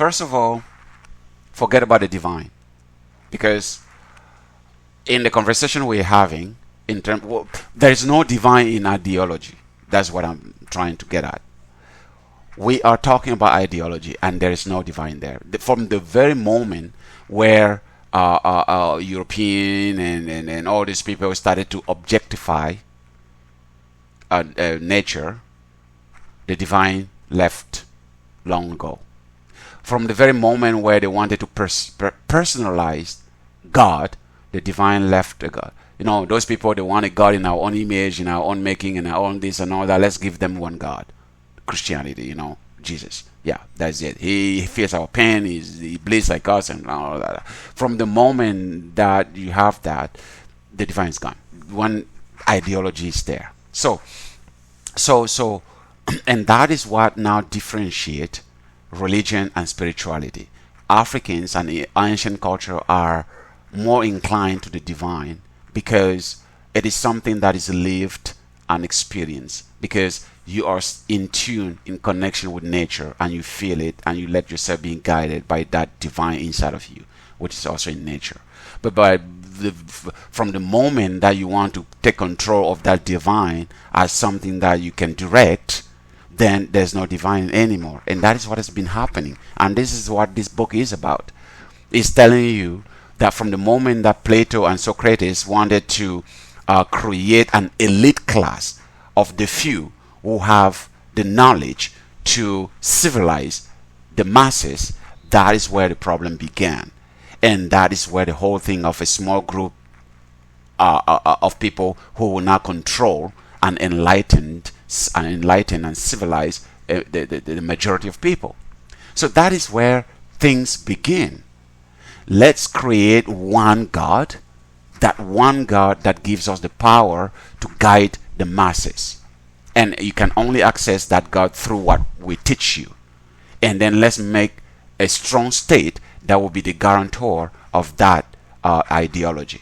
first of all, forget about the divine, because in the conversation we're having, there is no divine in ideology. That's what I'm trying to get at. We are talking about ideology, and there is no divine there. From the very moment where European and all these people started to objectify nature, the divine left long ago. From the very moment where they wanted to personalize God, the divine left the God. Those people, they wanted God in our own image, in our own making, in our own this and all that. Let's give them one God. Christianity, Jesus. Yeah, that's it. He feels our pain. He bleeds like us and all that. From the moment that you have that, the divine is gone. One ideology is there. So, and that is what now differentiate religion and spirituality. Africans and ancient culture are more inclined to the divine because it is something that is lived and experienced, because you are in tune, in connection with nature, and you feel it, and you let yourself be guided by that divine inside of you, which is also in nature. But from the moment that you want to take control of that divine as something that you can direct, then there's no divine anymore. And that is what has been happening. And this is what this book is about. It's telling you that from the moment that Plato and Socrates wanted to create an elite class of the few who have the knowledge to civilize the masses, that is where the problem began. And that is where the whole thing of a small group of people who will now control and enlighten and civilize the majority of people. So that is where things begin. Let's create one God, that one God that gives us the power to guide the masses. And you can only access that God through what we teach you. And then let's make a strong state that will be the guarantor of that ideology.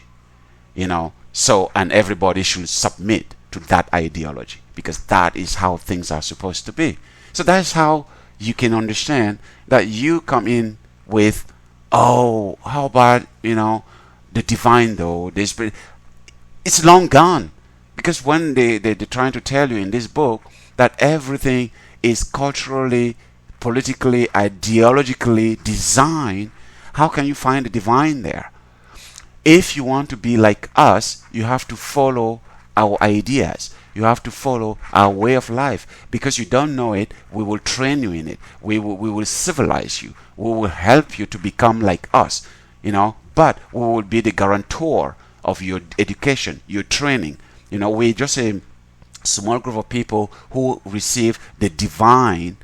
So, and everybody should submit to that ideology, because that is how things are supposed to be. So that's how you can understand that you come in with, how about, the divine though, the spirit. It's long gone. Because when they're trying to tell you in this book that everything is culturally, politically, ideologically designed, how can you find the divine there? If you want to be like us, you have to follow our ideas. You have to follow our way of life. Because you don't know it, we will train you in it. We will civilize you. We will help you to become like us. But we will be the guarantor of your education, your training. We're just a small group of people who receive the divine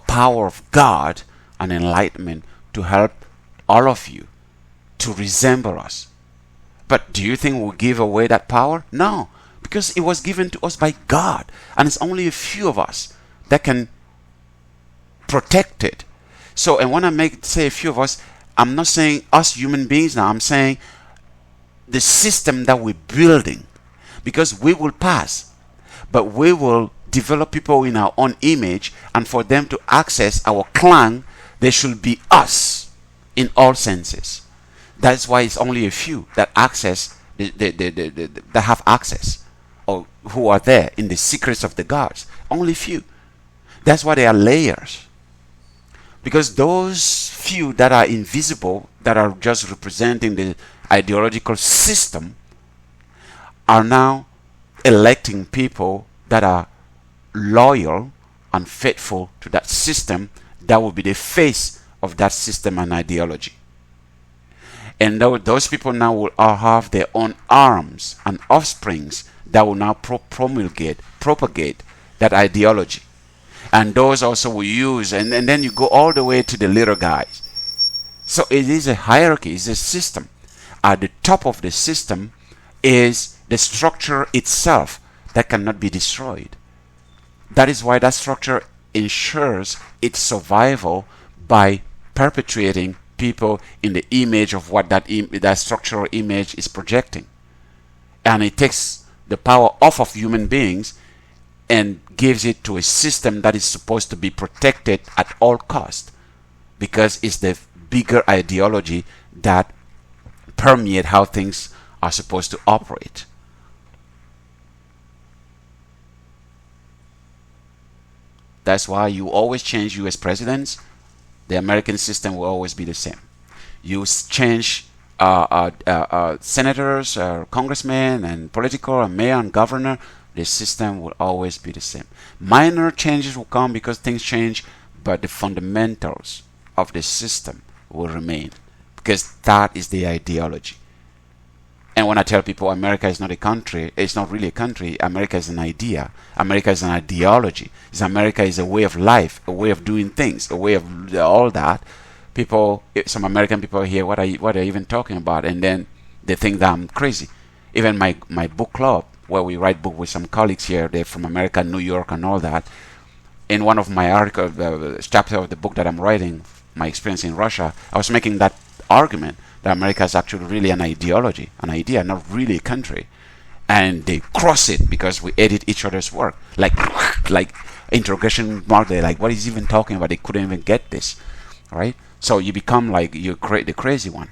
power of God and enlightenment to help all of you to resemble us. But do you think we'll give away that power? No, because it was given to us by God, and it's only a few of us that can protect it. So, and when I say a few of us, I'm not saying us human beings now. I'm saying the system that we're building. Because we will pass, but we will develop people in our own image, and for them to access our clan, they should be us in all senses. That's why it's only a few that access, that have access, or who are there in the secrets of the gods. Only few. That's why they are layers. Because those few that are invisible, that are just representing the ideological system, are now electing people that are loyal and faithful to that system, that will be the face of that system and ideology. And those people now will all have their own arms and offsprings that will now propagate that ideology. And those also will use, and then you go all the way to the little guys. So it is a hierarchy, it's a system. At the top of the system is the structure itself that cannot be destroyed. That is why that structure ensures its survival by perpetuating people in the image of what that structural image is projecting. And it takes the power off of human beings and gives it to a system that is supposed to be protected at all cost. because it's the bigger ideology that permeate how things are supposed to operate. That's why you always change US presidents, the American system will always be the same. You change senators, congressmen, and political, and mayor and governor, the system will always be the same. Minor changes will come because things change, but the fundamentals of the system will remain, because that is the ideology. And when I tell people America is not a country, it's not really a country. America is an idea. America is an ideology. America is a way of life, a way of doing things, a way of all that. People, some American people hear what are you even talking about, and then they think that I'm crazy. Even my book club, where we write book with some colleagues here, they're from America, New York, and all that. In one of my articles, chapter of the book that I'm writing, my experience in Russia, I was making that argument that America is actually really an ideology, an idea, not really a country. And they cross it because we edit each other's work. Like interrogation mark, they're like, what is he even talking about? They couldn't even get this, right? So you become like the crazy one.